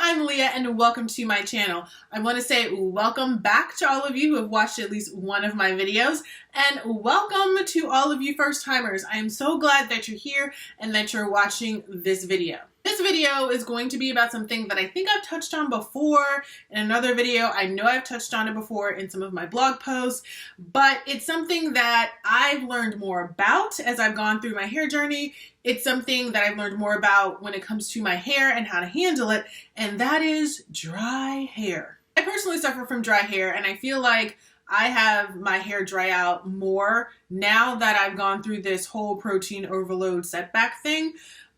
I'm Leah and welcome to my channel. I want to say welcome back to all of you who have watched at least one of my videos, and welcome to all of you first timers. I am so glad that you're here and that you're watching this video. This video is going to be about something that I think I've touched on before in another video. I know I've touched on it before in some of my blog posts, but it's something that I've learned more about as I've gone through my hair journey. It's something that I've learned more about when it comes to my hair and how to handle it, and that is dry hair. I personally suffer from dry hair, and I feel like I have my hair dry out more now that I've gone through this whole protein overload setback thing.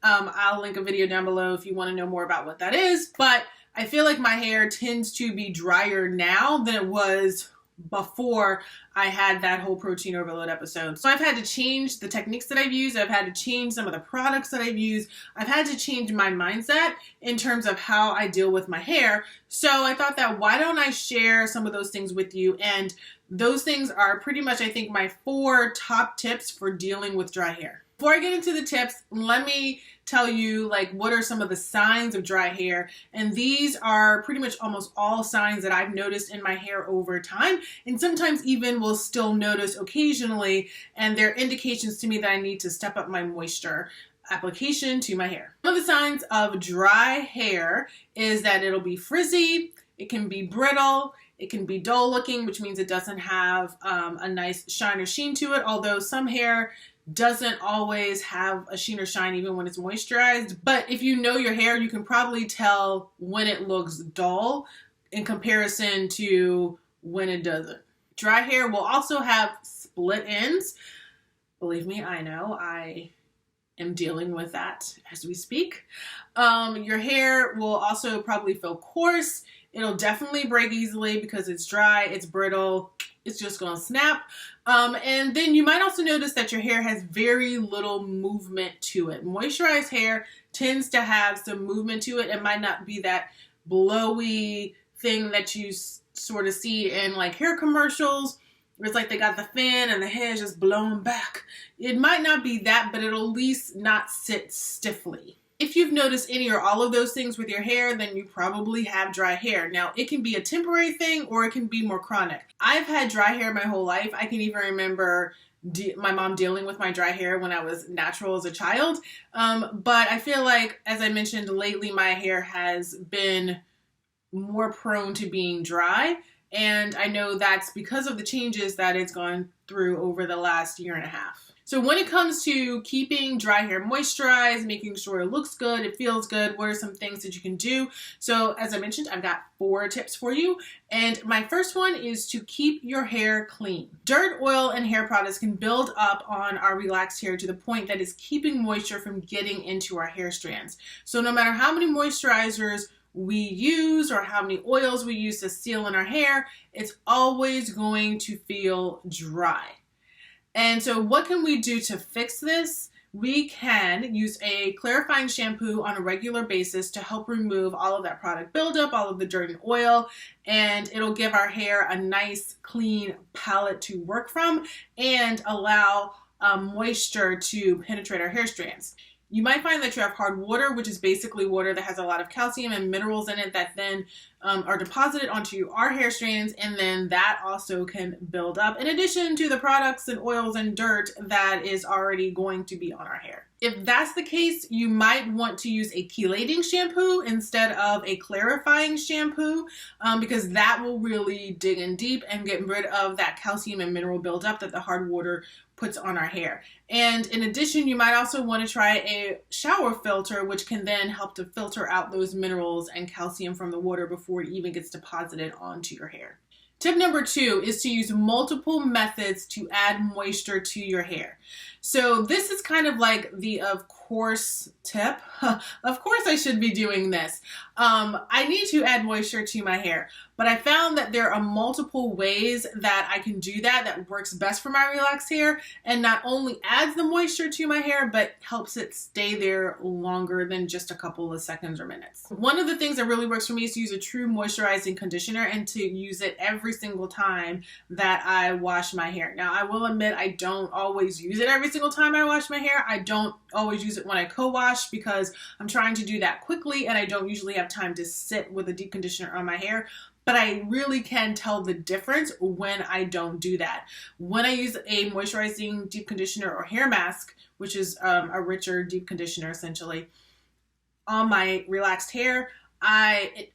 I'll link a video down below if you want to know more about what that is, but I feel like my hair tends to be drier now than it was before I had that whole protein overload episode. So I've had to change the techniques that I've used. I've had to change some of the products that I've used. I've had to change my mindset in terms of how I deal with my hair. So I thought that why don't I share some of those things with you? And those things are pretty much, I think, my 4 top tips for dealing with dry hair. Before I get into the tips, let me tell you what are some of the signs of dry hair. And these are pretty much almost all signs that I've noticed in my hair over time, and sometimes even will still notice occasionally, and they're indications to me that I need to step up my moisture application to my hair. One of the signs of dry hair is that it'll be frizzy, it can be brittle, it can be dull looking, which means it doesn't have a nice shine or sheen to it, although some hair doesn't always have a sheen or shine even when it's moisturized. But if you know your hair, you can probably tell when it looks dull in comparison to when it doesn't. Dry hair will also have split ends. Believe me, I know. I am dealing with that as we speak. Your hair will also probably feel coarse. It'll definitely break easily because it's dry, it's brittle, it's just gonna snap. And then you might also notice that your hair has very little movement to it. Moisturized hair tends to have some movement to it. It might not be that blowy thing that you sort of see in hair commercials. It's like they got the fan and the hair is just blown back. It might not be that, but it'll at least not sit stiffly. If you've noticed any or all of those things with your hair, then you probably have dry hair. Now, it can be a temporary thing or it can be more chronic. I've had dry hair my whole life. I can even remember my mom dealing with my dry hair when I was natural as a child. But I feel like, as I mentioned lately, my hair has been more prone to being dry. And I know that's because of the changes that it's gone through over the last year and a half. So when it comes to keeping dry hair moisturized, making sure it looks good, it feels good, what are some things that you can do? So as I mentioned, I've got 4 tips for you. And my first one is to keep your hair clean. Dirt, oil, and hair products can build up on our relaxed hair to the point that it's keeping moisture from getting into our hair strands. So no matter how many moisturizers we use or how many oils we use to seal in our hair, it's always going to feel dry. And so what can we do to fix this? We can use a clarifying shampoo on a regular basis to help remove all of that product buildup, all of the dirt and oil, and it'll give our hair a nice clean palette to work from and allow moisture to penetrate our hair strands. You might find that you have hard water, which is basically water that has a lot of calcium and minerals in it that then are deposited onto our hair strands, and then that also can build up in addition to the products and oils and dirt that is already going to be on our hair. If that's the case, you might want to use a chelating shampoo instead of a clarifying shampoo because that will really dig in deep and get rid of that calcium and mineral buildup that the hard water puts on our hair. And in addition, you might also want to try a shower filter, which can then help to filter out those minerals and calcium from the water before it even gets deposited onto your hair. Tip number 2 is to use multiple methods to add moisture to your hair. So this is kind of like the of course tip. Of course I should be doing this. I need to add moisture to my hair, but I found that there are multiple ways that I can do that works best for my relaxed hair and not only adds the moisture to my hair, but helps it stay there longer than just a couple of seconds or minutes. One of the things that really works for me is to use a true moisturizing conditioner and to use it every single time that I wash my hair. Now, I will admit I don't always use it every single time I wash my hair. I don't always use it when I co-wash because I'm trying to do that quickly and I don't usually have time to sit with a deep conditioner on my hair. But I really can tell the difference when I don't do that. When I use a moisturizing deep conditioner or hair mask, which is a richer deep conditioner essentially, on my relaxed hair, I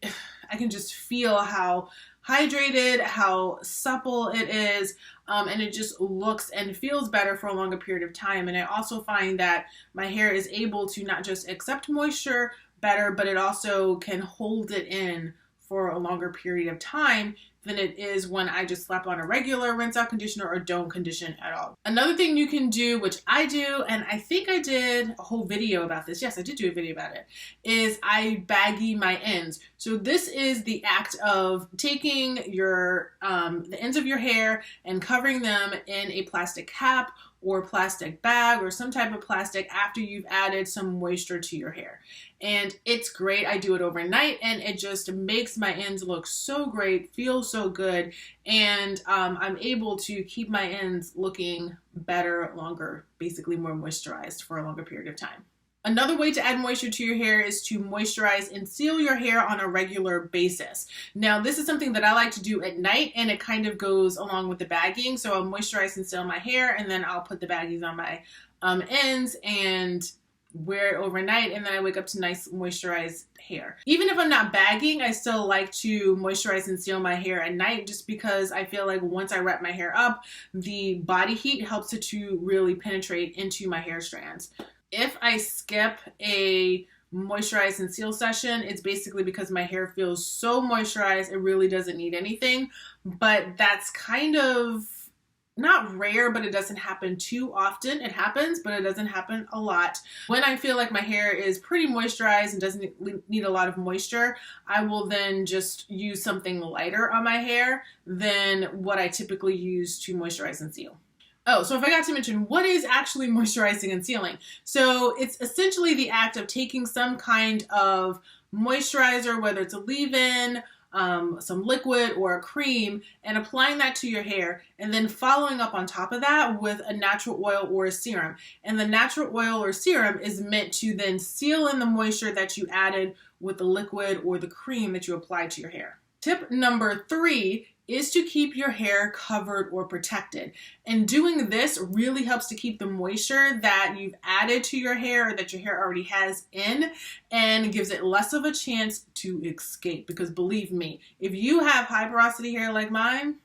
can just feel how hydrated, how supple it is, and it just looks and feels better for a longer period of time. And I also find that my hair is able to not just accept moisture better, but it also can hold it in for a longer period of time than it is when I just slap on a regular rinse out conditioner or don't condition at all. Another thing you can do, which I do, and I think I did a whole video about this. Yes, I did do a video about it, is I baggy my ends. So this is the act of taking your the ends of your hair and covering them in a plastic cap or plastic bag or some type of plastic after you've added some moisture to your hair. And it's great. I do it overnight and it just makes my ends look so great, feel so good, and I'm able to keep my ends looking better, longer, basically more moisturized for a longer period of time. Another way to add moisture to your hair is to moisturize and seal your hair on a regular basis. Now, this is something that I like to do at night, and it kind of goes along with the bagging. So I'll moisturize and seal my hair, and then I'll put the baggies on my ends and wear it overnight, and then I wake up to nice moisturized hair. Even if I'm not bagging, I still like to moisturize and seal my hair at night just because I feel like once I wrap my hair up, the body heat helps it to really penetrate into my hair strands. If I skip a moisturize and seal session, it's basically because my hair feels so moisturized, it really doesn't need anything. But that's kind of not rare, but it doesn't happen too often. It happens, but it doesn't happen a lot. When I feel like my hair is pretty moisturized and doesn't need a lot of moisture, I will then just use something lighter on my hair than what I typically use to moisturize and seal. Oh, so I forgot to mention, what is actually moisturizing and sealing? So it's essentially the act of taking some kind of moisturizer, whether it's a leave-in, some liquid or a cream, and applying that to your hair, and then following up on top of that with a natural oil or a serum. And the natural oil or serum is meant to then seal in the moisture that you added with the liquid or the cream that you applied to your hair. Tip number 3 is to keep your hair covered or protected. And doing this really helps to keep the moisture that you've added to your hair or that your hair already has in, and gives it less of a chance to escape. Because believe me, if you have high porosity hair like mine,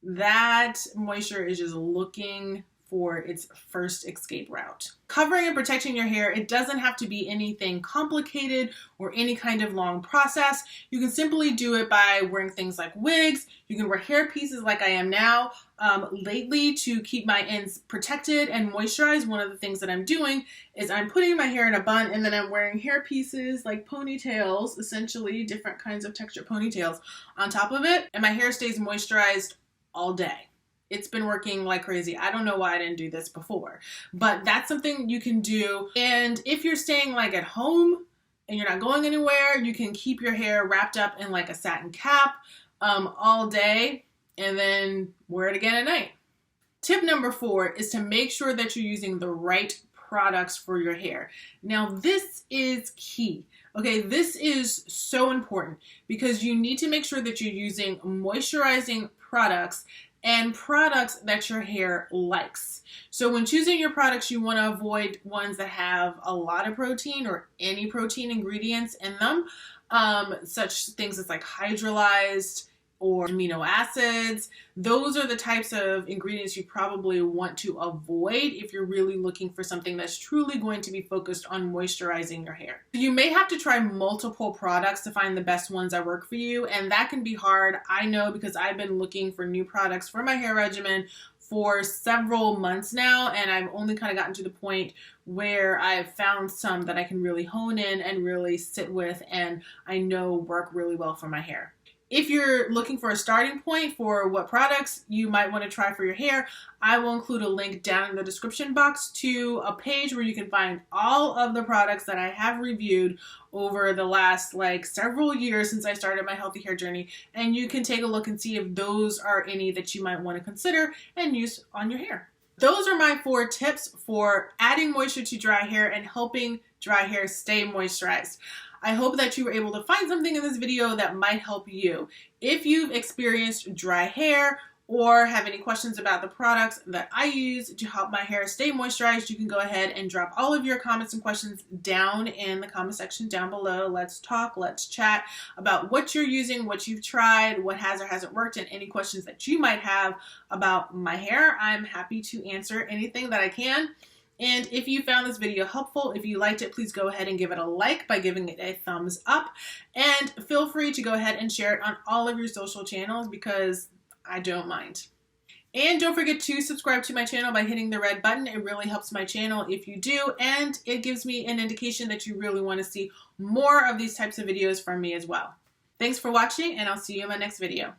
that moisture is just looking for its first escape route. Covering and protecting your hair, it doesn't have to be anything complicated or any kind of long process. You can simply do it by wearing things like wigs. You can wear hair pieces like I am now. Lately, to keep my ends protected and moisturized, one of the things that I'm doing is I'm putting my hair in a bun, and then I'm wearing hair pieces like ponytails, essentially different kinds of texture ponytails on top of it, and my hair stays moisturized all day. It's been working like crazy. I don't know why I didn't do this before, but that's something you can do. And if you're staying like at home and you're not going anywhere, you can keep your hair wrapped up in like a satin cap all day and then wear it again at night. Tip number 4 is to make sure that you're using the right products for your hair. Now, this is key. Okay, this is so important because you need to make sure that you're using moisturizing products and products that your hair likes. So when choosing your products, you want to avoid ones that have a lot of protein or any protein ingredients in them, such things as like hydrolyzed or amino acids. Those are the types of ingredients you probably want to avoid if you're really looking for something that's truly going to be focused on moisturizing your hair. You may have to try multiple products to find the best ones that work for you, and that can be hard. I know, because I've been looking for new products for my hair regimen for several months now, and I've only kind of gotten to the point where I've found some that I can really hone in and really sit with and I know work really well for my hair. If you're looking for a starting point for what products you might want to try for your hair, I will include a link down in the description box to a page where you can find all of the products that I have reviewed over the last several years since I started my healthy hair journey, and you can take a look and see if those are any that you might want to consider and use on your hair. Those are my 4 tips for adding moisture to dry hair and helping dry hair stay moisturized. I hope that you were able to find something in this video that might help you. If you've experienced dry hair or have any questions about the products that I use to help my hair stay moisturized, you can go ahead and drop all of your comments and questions down in the comment section down below. Let's talk, let's chat about what you're using, what you've tried, what has or hasn't worked, and any questions that you might have about my hair. I'm happy to answer anything that I can. And if you found this video helpful, if you liked it, please go ahead and give it a like by giving it a thumbs up. And feel free to go ahead and share it on all of your social channels because I don't mind. And don't forget to subscribe to my channel by hitting the red button. It really helps my channel if you do, and it gives me an indication that you really want to see more of these types of videos from me as well. Thanks for watching, and I'll see you in my next video.